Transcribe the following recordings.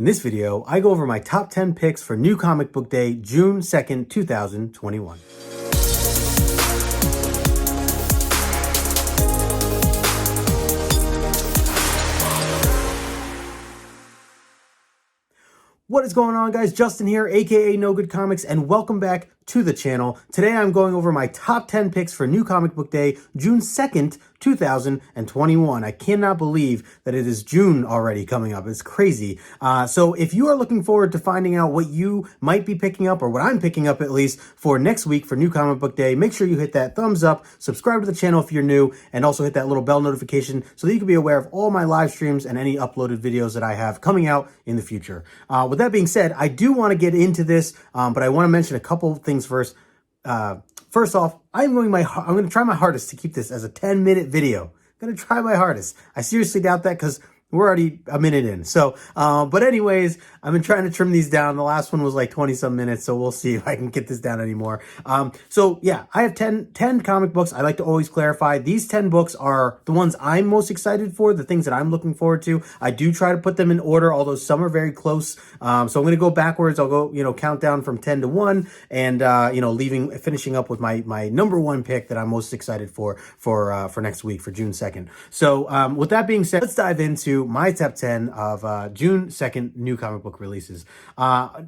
In this video, I go over my top 10 picks for New Comic Book Day, June 2nd, 2021. What is going on, guys? Justin here, aka No Good Comics, and welcome back to the channel. Today I'm going over my top 10 picks for New Comic Book Day, June 2nd, 2021. I cannot believe that it is June already coming up. It's crazy. So if you are looking forward to finding out what you might be picking up, or what I'm picking up at least, for next week for New Comic Book Day, make sure you hit that thumbs up, subscribe to the channel if you're new, and also hit that little bell notification so that you can be aware of all my live streams and any uploaded videos that I have coming out in the future. With that being said, I do want to get into this, but I want to mention a couple of things first. First off, I'm going to try my hardest to keep this as a 10-minute video. I'm going to try my hardest. I seriously doubt that because we're already a minute in. So, but anyways, I've been trying to trim these down. The last one was like 20 some minutes, so we'll see if I can get this down anymore. So yeah, I have 10 comic books. I like to always clarify these 10 books are the ones I'm most excited for, the things that I'm looking forward to. I do try to put them in order, although some are very close. So I'm going to go backwards. I'll go, count down from 10 to 1 and, finishing up with my number one pick that I'm most excited for next week, for June 2nd. So, with that being said, let's dive into my top 10 of June 2nd new comic book releases.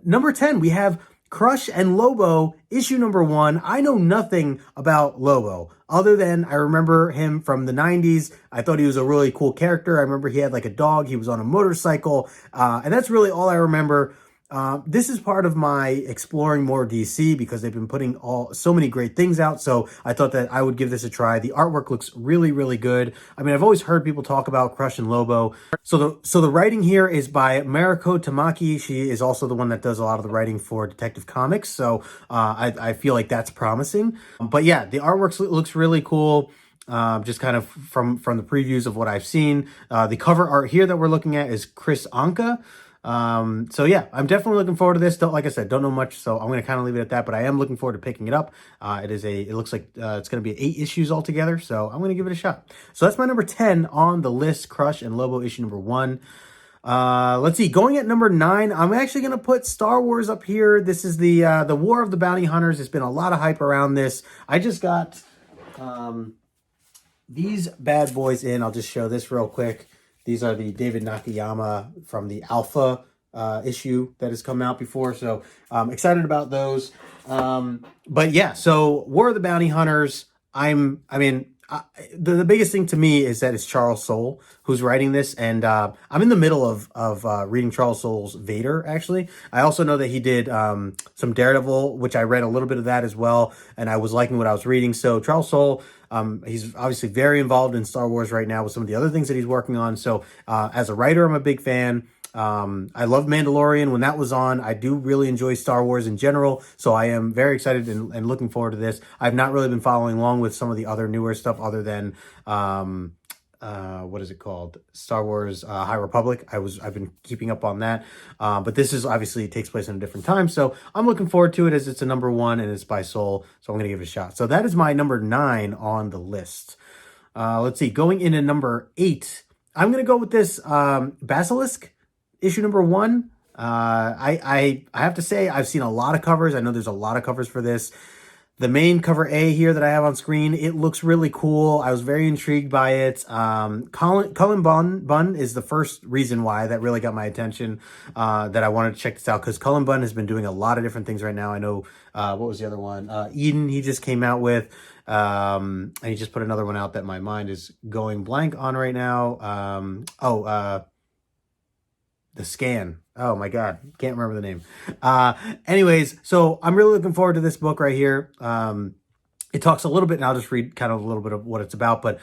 Number 10, we have Crush and Lobo, issue number 1. I know nothing about Lobo other than I remember him from the 90s. I thought he was a really cool character. I remember he had like a dog. He was on a motorcycle. And that's really all I remember. This is part of my exploring more DC because they've been putting so many great things out. So I thought that I would give this a try. The artwork looks really, really good. I mean, I've always heard people talk about Crush and Lobo. So the writing here is by Mariko Tamaki. She is also the one that does a lot of the writing for Detective Comics. So I feel like that's promising. But yeah, the artwork looks really cool. Just kind of from the previews of what I've seen. The cover art here that we're looking at is Chris Anka. So yeah, I'm definitely looking forward to this. Like I said, don't know much, so I'm going to kind of leave it at that, but I am looking forward to picking it up. It looks like, it's going to be 8 issues altogether, so I'm going to give it a shot. So that's my number 10 on the list, Crush and Lobo issue number 1. Let's see, going at number 9, I'm actually going to put Star Wars up here. This is the War of the Bounty Hunters. There's been a lot of hype around this. I just got, these bad boys in. I'll just show this real quick. These are the David Nakayama from the Alpha issue that has come out before. So I'm excited about those. But yeah, so War of the Bounty Hunters, the biggest thing to me is that it's Charles Soule who's writing this. And I'm in the middle of reading Charles Soule's Vader, actually. I also know that he did some Daredevil, which I read a little bit of that as well. And I was liking what I was reading. So Charles Soule, he's obviously very involved in Star Wars right now with some of the other things that he's working on. So as a writer, I'm a big fan. I love Mandalorian when that was on. I do really enjoy Star Wars in general. So I am very excited and looking forward to this. I've not really been following along with some of the other newer stuff other than, what is it called? Star Wars High Republic. I've been keeping up on that. But this is obviously takes place in a different time. So I'm looking forward to it as it's a number 1 and it's by Soule. So I'm going to give it a shot. So that is my number 9 on the list. Let's see, going into number 8, I'm going to go with this Basilisk issue number 1. I have to say I've seen a lot of covers. I know there's a lot of covers for this. The main cover A here that I have on screen, it looks really cool. I was very intrigued by it. Cullen Bunn is the first reason why that really got my attention, that I wanted to check this out, because Cullen Bunn has been doing a lot of different things right now. I know, what was the other one? Eden, he just came out with, and he just put another one out that my mind is going blank on right now. The Scan. Oh my God. Can't remember the name. Anyways, so I'm really looking forward to this book right here. It talks a little bit, and I'll just read kind of a little bit of what it's about, but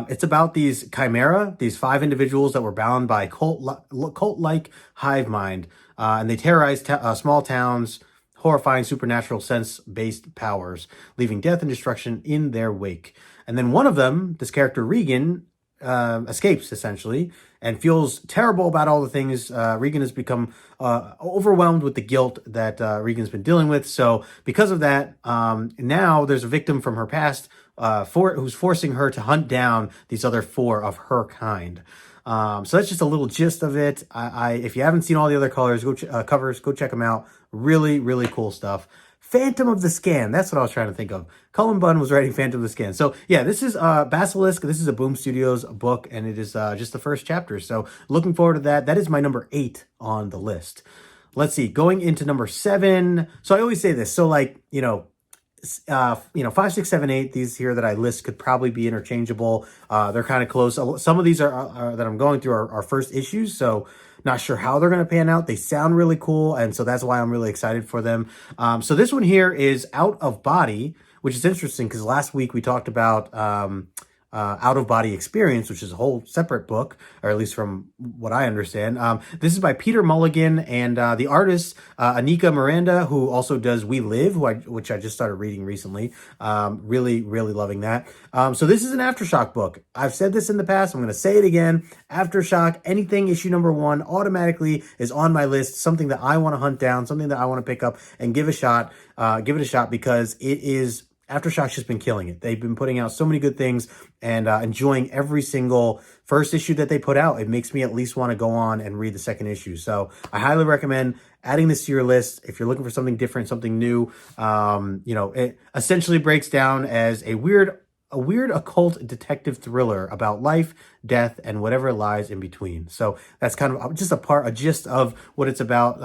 it's about these chimera, these 5 individuals that were bound by cult-like hive mind, and they terrorize small towns, horrifying supernatural sense-based powers, leaving death and destruction in their wake. And then one of them, this character Regan, escapes essentially and feels terrible about all the things. Regan has become overwhelmed with the guilt that Regan's been dealing with. So because of that, now there's a victim from her past who's forcing her to hunt down these other 4 of her kind. So that's just a little gist of it. If you haven't seen all the other colors, covers, go check them out. Really, really cool stuff. Phantom of the Scan. That's what I was trying to think of. Cullen Bunn was writing Phantom of the Scan. So yeah, this is Basilisk. This is a Boom Studios book, and it is just the first chapter. So looking forward to that. That is my number 8 on the list. Let's see, going into number 7. So I always say this. So like, 5, 6, 7, 8, these here that I list could probably be interchangeable. They're kind of close. Some of these are that I'm going through are first issues, so not sure how they're going to pan out. They sound really cool, and so that's why I'm really excited for them. So this one here is Out of Body, which is interesting because last week we talked about Out of Body Experience, which is a whole separate book, or at least from what I understand. This is by Peter Mulligan, and the artist Anika Miranda, who also does We Live, which I just started reading recently. Really, really loving that. So this is an Aftershock book. I've said this in the past. I'm going to say it again. Aftershock, anything issue number 1 automatically is on my list. Something that I want to hunt down, something that I want to pick up and give a shot. Give it a shot because it is. Aftershock's just been killing it. They've been putting out so many good things and enjoying every single first issue that they put out. It makes me at least want to go on and read the second issue. So I highly recommend adding this to your list if you're looking for something different, something new. It essentially breaks down as a weird occult detective thriller about life, death, and whatever lies in between. So that's kind of just a gist of what it's about.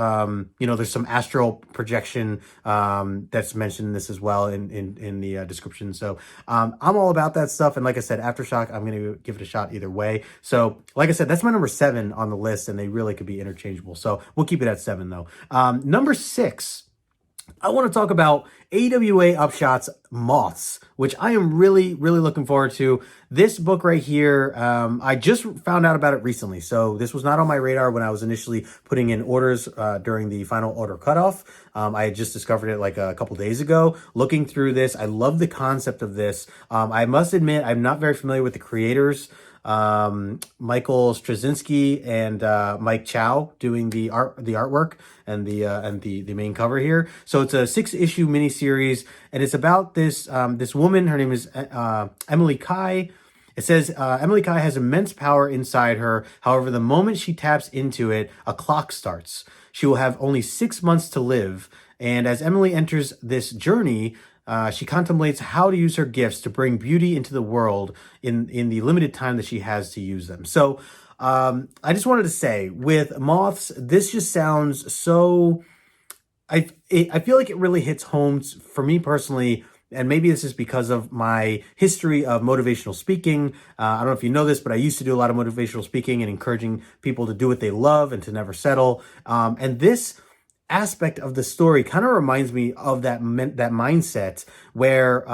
There's some astral projection that's mentioned in this as well in the description. So I'm all about that stuff. And like I said, Aftershock, I'm going to give it a shot either way. So like I said, that's my number 7 on the list, and they really could be interchangeable. So we'll keep it at 7 though. Number 6. I want to talk about AWA Upshot's Moths, which I am really, really looking forward to. This book right here, I just found out about it recently. So this was not on my radar when I was initially putting in orders during the final order cutoff. I had just discovered it like a couple days ago. Looking through this, I love the concept of this. I must admit, I'm not very familiar with the creators. Michael Straczynski and Mike Chow doing the artwork and the main cover here. So it's a 6-issue miniseries, and it's about this woman. Her name is Emily Kai. It says Emily Kai has immense power inside her. However, the moment she taps into it, a clock starts. She will have only 6 months to live, and as Emily enters this journey, she contemplates how to use her gifts to bring beauty into the world in the limited time that she has to use them. So I just wanted to say, with Moths, this just sounds so... I feel like it really hits home for me personally, and maybe this is because of my history of motivational speaking. I don't know if you know this, but I used to do a lot of motivational speaking and encouraging people to do what they love and to never settle. And this aspect of the story kind of reminds me of that mindset where,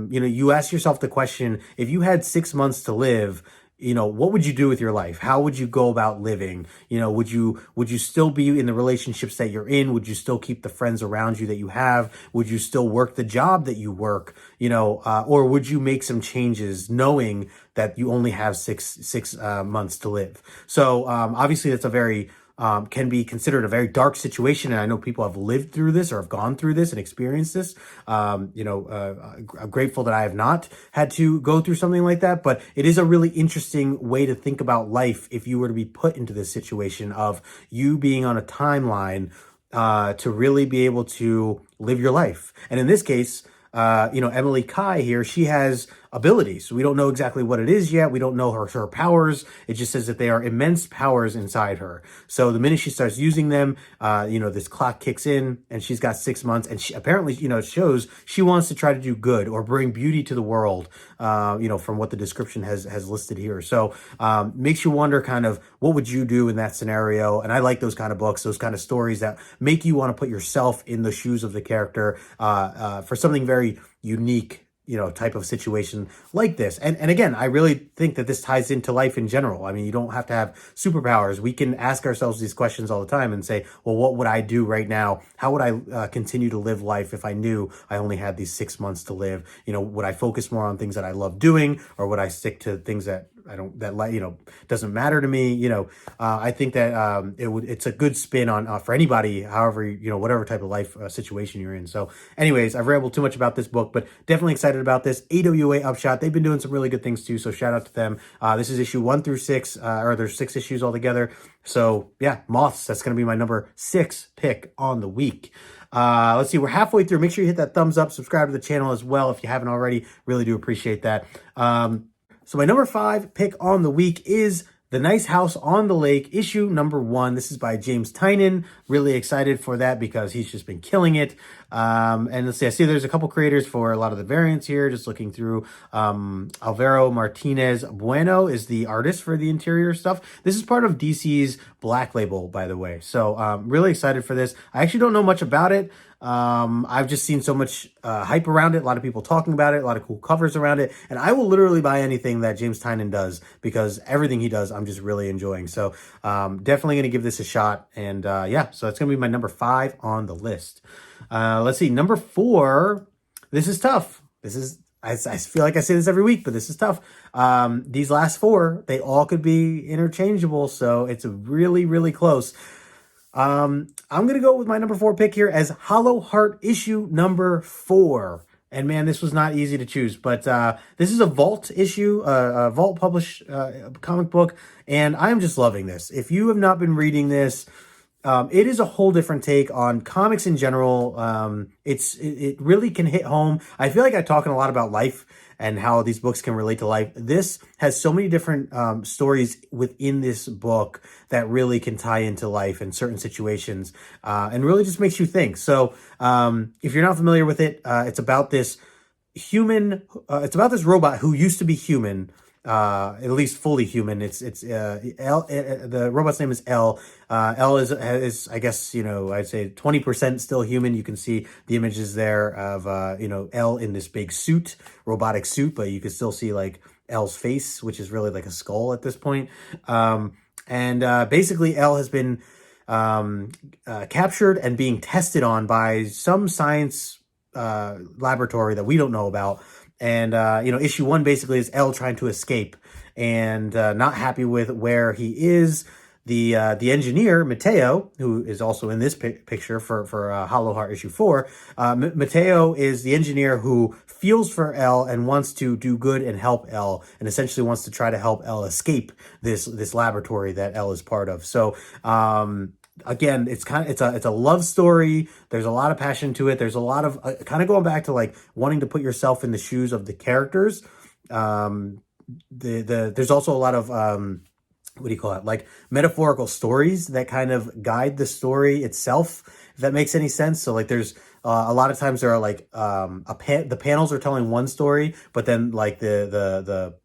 you ask yourself the question, if you had 6 months to live, what would you do with your life? How would you go about living? Would you still be in the relationships that you're in? Would you still keep the friends around you that you have? Would you still work the job that you work? Or would you make some changes knowing that you only have six months to live? So, obviously that's a very, can be considered a very dark situation. And I know people have lived through this or have gone through this and experienced this. I'm grateful that I have not had to go through something like that, but it is a really interesting way to think about life if you were to be put into this situation of you being on a timeline, to really be able to live your life. And in this case, Emily Kai here, she has abilities. We don't know exactly what it is yet. We don't know her powers. It just says that they are immense powers inside her. So the minute she starts using them, this clock kicks in and she's got 6 months, and she apparently, it shows she wants to try to do good or bring beauty to the world, from what the description has listed here. So, makes you wonder kind of what would you do in that scenario? And I like those kind of books, those kind of stories that make you want to put yourself in the shoes of the character, for something very unique, type of situation like this. And again, I really think that this ties into life in general. I mean, you don't have to have superpowers. We can ask ourselves these questions all the time and say, well, what would I do right now? How would I continue to live life if I knew I only had these 6 months to live? Would I focus more on things that I love doing, or would I stick to things that doesn't matter to me. I think that it's a good spin on for anybody, however, whatever type of life situation you're in. So anyways, I've rambled too much about this book, but definitely excited about this. AWA Upshot, they've been doing some really good things too, so shout out to them. This is issue 1 through 6, or there's 6 issues altogether. So yeah, Moths, that's going to be my number 6 pick on the week. Let's see, we're halfway through. Make sure you hit that thumbs up, subscribe to the channel as well if you haven't already. Really do appreciate that. So my number 5 pick on the week is The Nice House on the Lake, issue number 1. This is by James Tynion. Really excited for that because he's just been killing it. And let's see, I see there's a couple creators for a lot of the variants here. Just looking through, Alvaro Martinez Bueno is the artist for the interior stuff. This is part of DC's Black Label, by the way. So really excited for this. I actually don't know much about it. I've just seen so much hype around it, a lot of people talking about it, a lot of cool covers around it, and I will literally buy anything that James Tynion does because everything he does I'm just really enjoying. So definitely going to give this a shot, and yeah, so that's going to be my number 5 on the list. Let's see, number 4. This is tough. I feel like I say this every week, but this is tough. These last 4, they all could be interchangeable, so it's really, really close. I'm going to go with my number 4 pick here as Hollow Heart issue number 4. And man, this was not easy to choose, but this is a Vault issue, a Vault published comic book, and I'm just loving this. If you have not been reading this, it is a whole different take on comics in general. It really can hit home. I feel like I talk a lot about life and how these books can relate to life. This has so many different stories within this book that really can tie into life and certain situations, and really just makes you think. So if you're not familiar with it, it's about this robot who used to be human, at least fully human. It's L. The robot's name is L. L is I guess I'd say 20% still human. You can see the images there of L in this big suit, robotic suit, but you can still see like L's face, which is really like a skull at this point. And basically L has been captured and being tested on by some science laboratory that we don't know about. And, issue 1 basically is L trying to escape and not happy with where he is. The engineer, Mateo, who is also in this picture for Hollow Heart issue 4, Mateo is the engineer who feels for L and wants to do good and help L, and essentially wants to try to help L escape this laboratory that L is part of. So, again, it's a love story. There's a lot of passion to it. There's a lot of kind of going back to like wanting to put yourself in the shoes of the characters. There's also a lot of what do you call it? Like metaphorical stories that kind of guide the story itself, if that makes any sense. So like there's a lot of times there are like the panels are telling one story, but then like the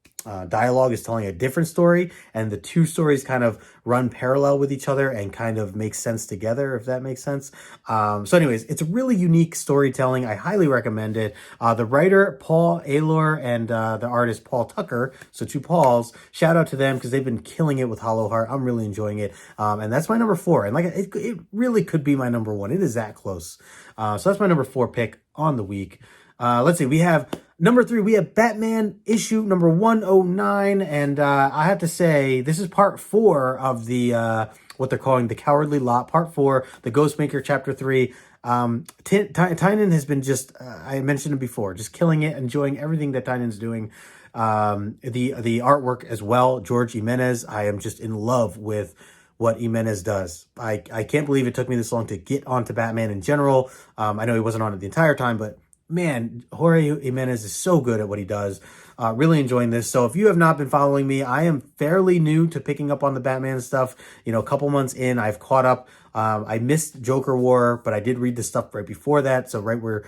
dialogue is telling a different story, and the two stories kind of run parallel with each other and kind of make sense together, if that makes sense. So anyways, it's a really unique storytelling. I highly recommend it. The writer, Paul Aylor, and the artist, Paul Tucker, so two Pauls, shout out to them because they've been killing it with Hollow Heart. I'm really enjoying it. And that's my number 4. And like it really could be my number 1. It is that close. So that's my number 4 pick on the week. Let's see, we have number 3, we have Batman issue number 109, and I have to say, this is part 4 of the, what they're calling the Cowardly Lot, part 4, the Ghostmaker chapter 3. Tynion has been just, I mentioned it before, just killing it, enjoying everything that Tynion's doing. The artwork as well, George Jimenez, I am just in love with what Jimenez does. I can't believe it took me this long to get onto Batman in general. I know he wasn't on it the entire time, but man, Jorge Jimenez is so good at what he does. Really enjoying this. So if you have not been following me, I am fairly new to picking up on the Batman stuff. A couple months in, I've caught up. I missed Joker War, but I did read the stuff right before that. So right where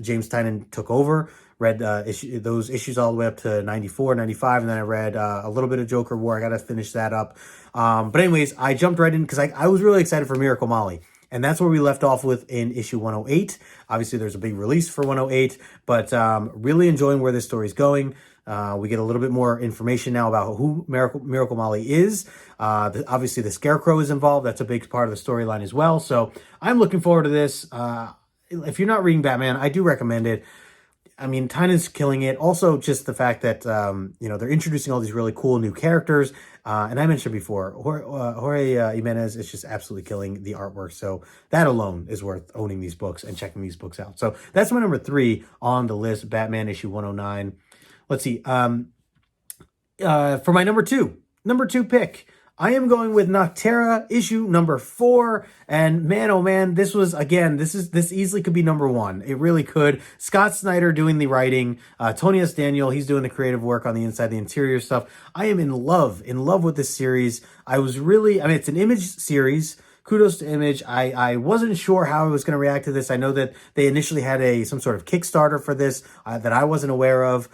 James Tynion took over, read those issues all the way up to 94, 95, and then I read a little bit of Joker War. I got to finish that up. But anyways, I jumped right in because I was really excited for Miracle Molly. And that's where we left off with in issue 108. Obviously, there's a big release for 108, but really enjoying where this story is going. We get a little bit more information now about who Miracle Molly is. Obviously, the Scarecrow is involved. That's a big part of the storyline as well. So I'm looking forward to this. If you're not reading Batman, I do recommend it. I mean, Tynan's killing it. Also, just the fact that, they're introducing all these really cool new characters. And I mentioned before, Jorge Jimenez is just absolutely killing the artwork. So that alone is worth owning these books and checking these books out. So that's my number 3 on the list, Batman issue 109. Let's see. For my number two pick, I am going with Noctera issue number 4. And man, oh man, this easily could be number 1. It really could. Scott Snyder doing the writing, Tony S. Daniel, he's doing the creative work on the inside, the interior stuff. I am in love with this series. It's an Image series. Kudos to Image. I wasn't sure how I was going to react to this. I know that they initially had some sort of Kickstarter for this that I wasn't aware of.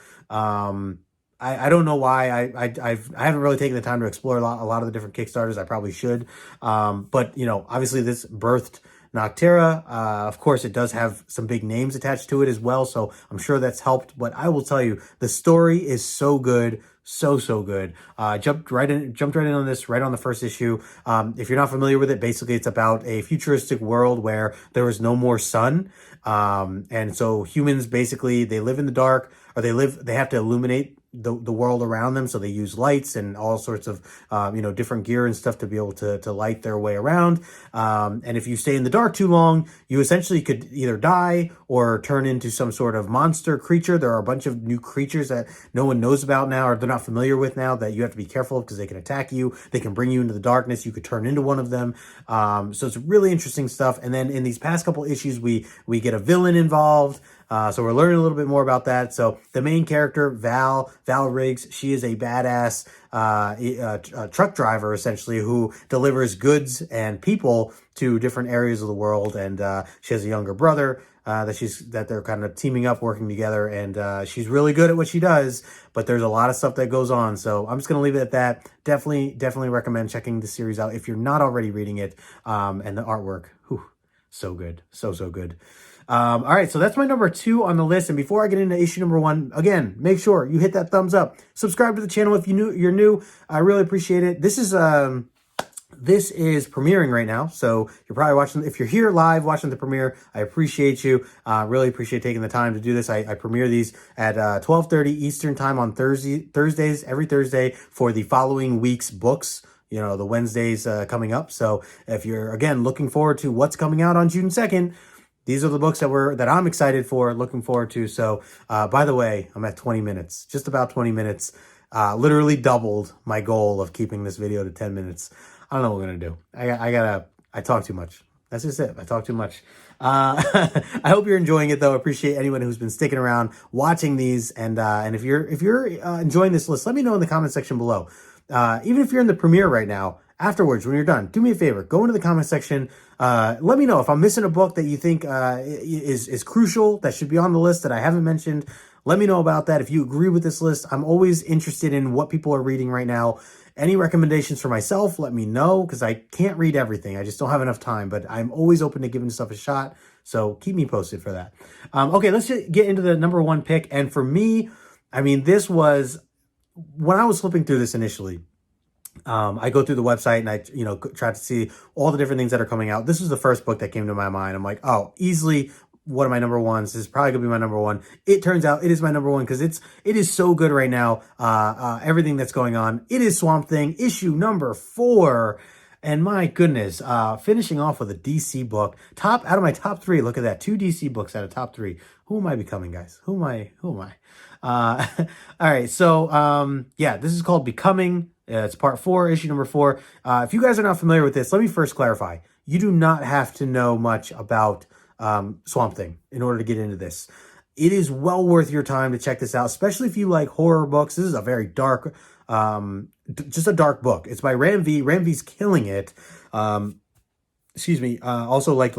I don't know why. I haven't really taken the time to explore a lot of the different Kickstarters. I probably should. But obviously this birthed Noctera. Of course, it does have some big names attached to it as well, so I'm sure that's helped. But I will tell you, the story is so good. So good. Jumped right in on this right on the first issue. If you're not familiar with it, basically it's about a futuristic world where there is no more sun. And so humans basically, they live in the dark, or they have to illuminate the world around them. So they use lights and all sorts of, different gear and stuff to be able to light their way around. And if you stay in the dark too long, you essentially could either die or turn into some sort of monster creature. There are a bunch of new creatures that no one knows about now, or they're not familiar with now, that you have to be careful of because they can attack you. They can bring you into the darkness. You could turn into one of them. So it's really interesting stuff. And then in these past couple issues, we get a villain involved. So we're learning a little bit more about that. So the main character, Val Riggs, she is a badass truck driver, essentially, who delivers goods and people to different areas of the world. And she has a younger brother that they're kind of teaming up, working together. And she's really good at what she does, but there's a lot of stuff that goes on. So I'm just going to leave it at that. Definitely recommend checking the series out if you're not already reading it. And the artwork, so good. So good. All right, so that's my number 2 on the list. And before I get into issue number 1, again, make sure you hit that thumbs up. Subscribe to the channel if you're new. I really appreciate it. This is premiering right now, so you're probably watching. If you're here live watching the premiere, I appreciate you. Really appreciate taking the time to do this. I premiere these at 12:30 Eastern time on Thursdays, every Thursday, for the following week's books. The Wednesdays coming up. So if you're, again, looking forward to what's coming out on June 2nd, these are the books that I'm excited for, looking forward to. So, by the way, I'm at 20 minutes, just about 20 minutes, literally doubled my goal of keeping this video to 10 minutes. I don't know what we're going to do. I talk too much. That's just it. I talk too much. I hope you're enjoying it, though. I appreciate anyone who's been sticking around watching these. And if you're enjoying this list, let me know in the comment section below. Even if you're in the premiere right now, afterwards, when you're done, do me a favor, go into the comment section. Let me know if I'm missing a book that you think is crucial, that should be on the list that I haven't mentioned. Let me know about that. If you agree with this list, I'm always interested in what people are reading right now. Any recommendations for myself, let me know, because I can't read everything. I just don't have enough time, but I'm always open to giving stuff a shot. So keep me posted for that. Okay, let's just get into the number 1 pick. And for me, this was, when I was flipping through this initially, I go through the website and I, try to see all the different things that are coming out. This was the first book that came to my mind. I'm like, oh, easily one of my number 1s. This is probably gonna be my number 1. It turns out it is my number 1 because it is so good right now. Everything that's going on. It is Swamp Thing, issue number 4. And my goodness, finishing off with a DC book. Out of my top 3, look at that. 2 DC books out of top 3. Who am I becoming, guys? Who am I? All right, so this is called Becoming. It's part 4, issue number 4. If you guys are not familiar with this, let me first clarify. You do not have to know much about Swamp Thing in order to get into this. It is well worth your time to check this out, especially if you like horror books. This is a very dark, just a dark book. It's by Ram V. Ram V's killing it. Also like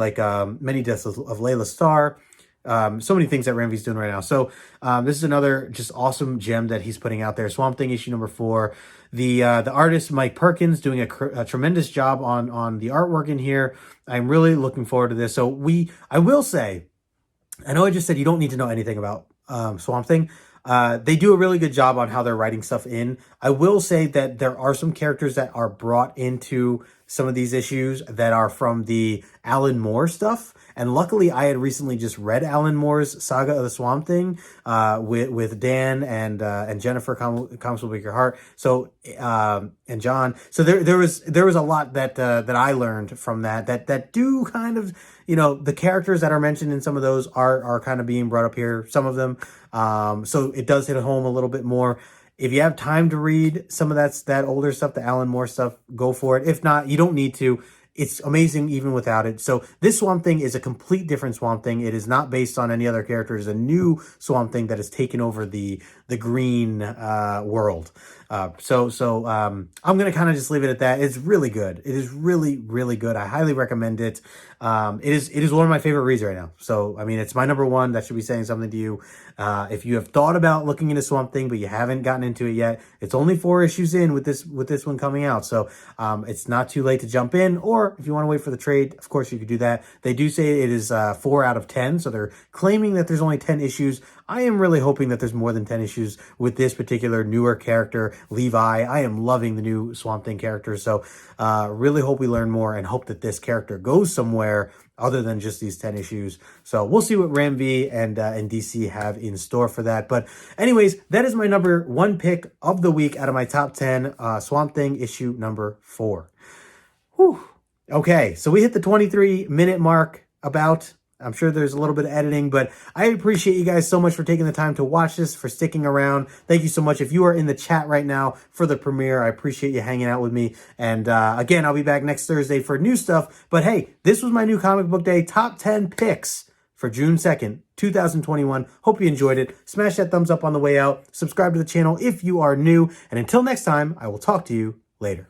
Many Deaths of Layla Starr. So many things that Ram V's doing right now. So this is another just awesome gem that he's putting out there. Swamp Thing issue number 4. The artist Mike Perkins doing a tremendous job on the artwork in here. I'm really looking forward to this. So I will say, I know I just said you don't need to know anything about Swamp Thing. They do a really good job on how they're writing stuff in. I will say that there are some characters that are brought into some of these issues that are from the Alan Moore stuff. And luckily, I had recently just read Alan Moore's Saga of the Swamp Thing with Dan and Jennifer, Comics Will Break Your Heart. So and John. So there was a lot that I learned from that do kind of, the characters that are mentioned in some of those are kind of being brought up here. Some of them. So it does hit home a little bit more. If you have time to read some of that older stuff, the Alan Moore stuff, go for it. If not, you don't need to. It's amazing even without it. So this Swamp Thing is a complete different Swamp Thing. It is not based on any other characters. A new Swamp Thing that has taken over the green world. So I'm going to kind of just leave it at that. It's really good. It is really, really good. I highly recommend it. It is one of my favorite reads right now. So, I mean, it's my number one. That should be saying something to you. If you have thought about looking into Swamp Thing, but you haven't gotten into it yet, it's only 4 issues in with this one coming out. So, it's not too late to jump in, or if you want to wait for the trade, of course you could do that. They do say it is 4 out of 10. So they're claiming that there's only 10 issues. I am really hoping that there's more than 10 issues with this particular newer character, Levi. I am loving the new Swamp Thing character. So, really hope we learn more and hope that this character goes somewhere other than just these 10 issues. So we'll see what Ram V and DC have in store for that. But anyways, that is my number 1 pick of the week out of my top 10, Swamp Thing issue number 4. Whew. Okay, so we hit the 23-minute mark about. I'm sure there's a little bit of editing, but I appreciate you guys so much for taking the time to watch this, for sticking around. Thank you so much. If you are in the chat right now for the premiere, I appreciate you hanging out with me. And again, I'll be back next Thursday for new stuff. But hey, this was my new comic book day top 10 picks for June 2nd, 2021. Hope you enjoyed it. Smash that thumbs up on the way out. Subscribe to the channel if you are new. And until next time, I will talk to you later.